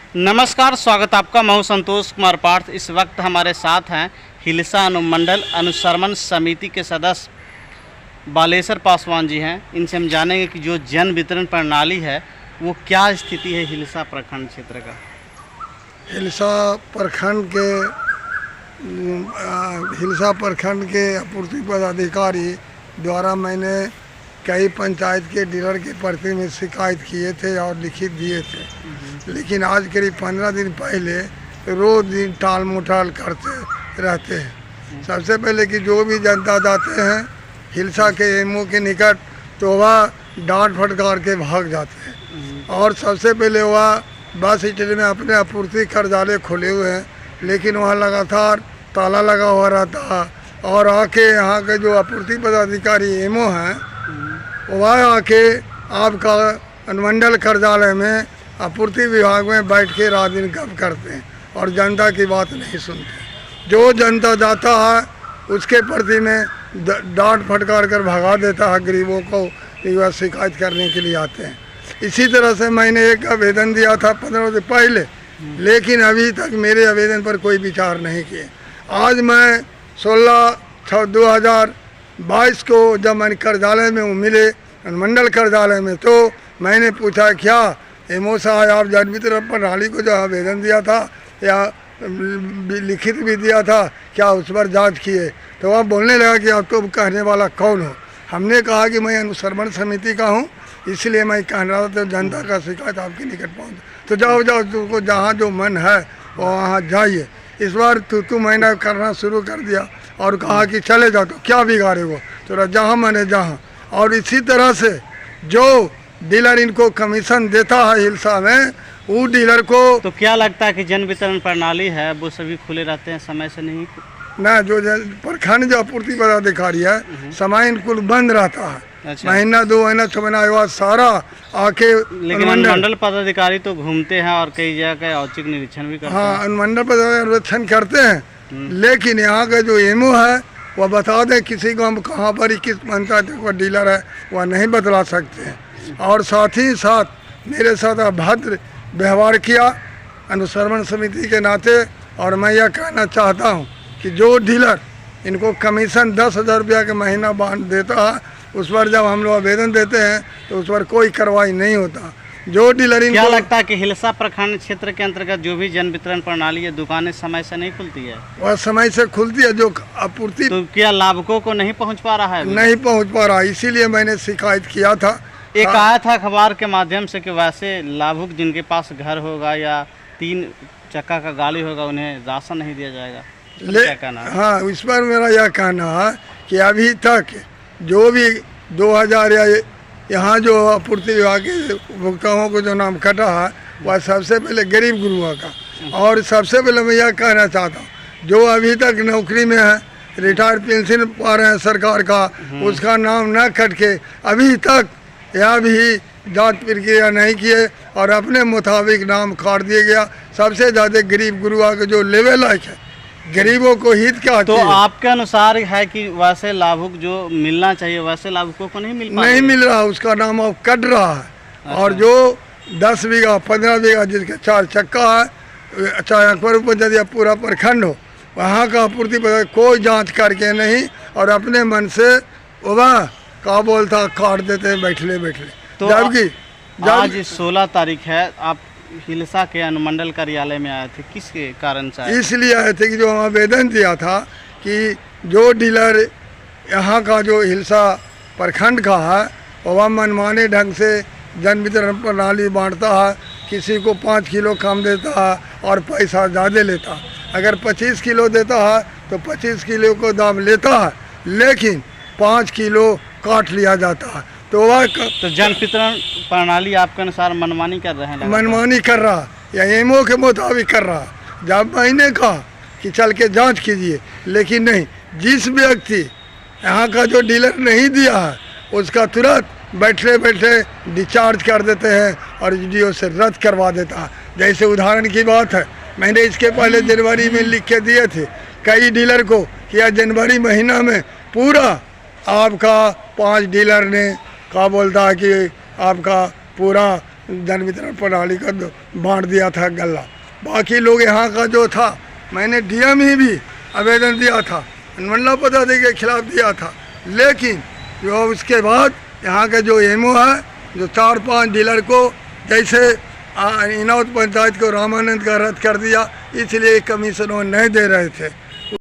नमस्कार, स्वागत आपका। मैं हूं संतोष कुमार पार्थ। इस वक्त हमारे साथ हैं हिलसा अनुमंडल अनुश्रवण समिति के सदस्य बालेश्वर पासवान जी हैं। इनसे हम जानेंगे कि जो जन वितरण प्रणाली है वो क्या स्थिति है हिलसा प्रखंड क्षेत्र का। हिलसा प्रखंड के आपूर्ति पदाधिकारी द्वारा मैंने कई पंचायत के डीलर के प्रति में शिकायत किए थे और लिखित दिए थे, लेकिन आज करीब 15 दिन पहले रोज दिन टाल मटोल करते रहते हैं। सबसे पहले कि जो भी जनता जाते हैं हिलसा के एमओ के निकट तो वह डांट फटकार के भाग जाते हैं। और सबसे पहले वह बस स्टैंड में अपने आपूर्ति कार्यालय खोले हुए हैं, लेकिन वहाँ लगातार ताला लगा हुआ रहता है। और आके यहाँ के जो आपूर्ति पदाधिकारी एमओ हैं वह आके आपका अनुमंडल कार्यालय में आपूर्ति विभाग में बैठ के रात दिन गप करते हैं और जनता की बात नहीं सुनते। जो जनता जाता है उसके प्रति में डांट फटकार कर भगा देता है गरीबों को, वह शिकायत करने के लिए आते हैं। इसी तरह से मैंने एक आवेदन दिया था 15 दिन पहले, लेकिन अभी तक मेरे आवेदन पर कोई विचार नहीं किए। आज मैं 16/6/2022 को जब मैंने कार्यालय में मिले अनुमंडल कार्यालय में, तो मैंने पूछा क्या एमओ साहब आप जन वितरण प्रणाली को जो आवेदन दिया था या लिखित भी दिया था, क्या उस पर जांच किए? तो वह बोलने लगा कि आप तो कहने वाला कौन हो। हमने कहा कि मैं अनुश्रवण समिति का हूँ, इसलिए मैं कह रहा था तो जनता का शिकायत आपके निकट पहुँच, तो जाओ तुमको जहाँ जो मन है वो वहाँ जाइए। इस बार तू मैंने करना शुरू कर दिया और कहा कि चले जाओ, तो क्या बिगाड़े वो, तो जहाँ मैंने जहाँ। और इसी तरह से जो डीलर इनको कमीशन देता है हिलसा में, वो डीलर को तो क्या लगता है कि जन वितरण प्रणाली है वो सभी खुले रहते हैं, समय से नहीं? ना, जो प्रखंड जो आपूर्ति पदाधिकारी है समय इनको बंद रहता है। अच्छा। महीना 2 महीना 6 महीना के बाद सारा आके लेकिन अनुमंडल पदाधिकारी तो घूमते हैं और कई जगह का औचक निरीक्षण भी करते हैं। हाँ, अनुमंडल पदाधिकारी निरीक्षण करते हैं, लेकिन यहाँ का जो एमओ है वह बता दें किसी को हम कहाँ पर किस पंचायत का डीलर है वह नहीं बतला सकते हैं। और साथ ही साथ मेरे साथ अभद्र व्यवहार किया अनुश्रवण समिति के नाते। और मैं यह कहना चाहता हूँ कि जो डीलर इनको कमीशन 10,000 रुपया के महीना बांध देता है, उस पर जब हम लोग आवेदन देते हैं तो उस पर कोई कार्रवाई नहीं होता। जो डीलर इनको क्या लगता है कि हिलसा प्रखंड क्षेत्र के अंतर्गत जो भी जन वितरण प्रणाली है दुकानें समय से नहीं खुलती है? वह समय से खुलती है, जो आपूर्ति तो क्या लाभुकों को नहीं पहुंच पा रहा है? नहीं पहुंच पा रहा, इसीलिए मैंने शिकायत किया था। एक आया था अखबार के माध्यम से कि वैसे लाभुक जिनके पास घर होगा या 3 चक्का का गाड़ी होगा उन्हें राशन नहीं दिया जाएगा। क्या कहना है? हाँ, इस पर मेरा यह कहना है कि अभी तक जो भी 2000 या यहाँ जो आपूर्ति विभाग के उपभोक्ताओं को जो नाम कटा है वह सबसे पहले गरीब गुरुओं का। और सबसे पहले मैं यह कहना चाहता हूँ जो अभी तक नौकरी में है, रिटायर्ड पेंशन पा रहे हैं सरकार का, उसका नाम न कट के अभी तक यह भी जांच प्रक्रिया नहीं किए और अपने मुताबिक नाम काट दिया गया। सबसे ज़्यादा गरीब गुरुआ के जो लेवल है, गरीबों को हित क्या तो आपके अनुसार है कि वैसे लाभुक जो मिलना चाहिए वैसे लाभुकों को नहीं मिल रहा, उसका नाम अब कट रहा है। अच्छा। और जो 10 बीघा 15 बीघा जिसके 4 चक्का है, चाहे अकबर पंचायत या पूरा प्रखंड हो, वहाँ का आपूर्ति पर कोई जांच करके नहीं और अपने मन से वह का बोलता काट देते हैं बैठले। तो जबकि आज 16 तारीख है, आप हिलसा के अनुमंडल कार्यालय में आए थे, किस कारण से आए? इसलिए आए थे कि जो हम आवेदन दिया था कि जो डीलर यहाँ का जो हिलसा प्रखंड का है वह मनमाने ढंग से जन वितरण प्रणाली बांटता है। किसी को 5 किलो कम देता है और पैसा ज़्यादा लेता है। अगर 25 किलो देता है तो 25 किलो को दाम लेता है, लेकिन 5 किलो काट लिया जाता है। तो वह तो जन वितरण प्रणाली आपके अनुसार मनमानी कर रहे हैं? मनमानी कर रहा या एमओ के मुताबिक कर रहा। जब मैंने कहा कि चल के जांच कीजिए, लेकिन नहीं, जिस व्यक्ति यहाँ का जो डीलर नहीं दिया है उसका तुरंत बैठे डिस्चार्ज कर देते हैं और वीडियो से रद्द करवा देता है। जैसे उदाहरण की बात है, मैंने इसके पहले जनवरी में लिख के दिए थे कई डीलर को कि यह जनवरी महीना में पूरा आपका 5 डीलर ने का बोलता है कि आपका पूरा जन वितरण प्रणाली का बांट दिया था गल्ला। बाकी लोग यहाँ का जो था, मैंने डीएम ही भी आवेदन दिया था, अनुमंडल पदाधिकारी के खिलाफ दिया था, लेकिन जो उसके बाद यहाँ का जो एमओ है, जो 4-5 डीलर को जैसे इनौत पंचायत को रामानंद का रद्द कर दिया, इसलिए कमीशन वो नहीं दे रहे थे।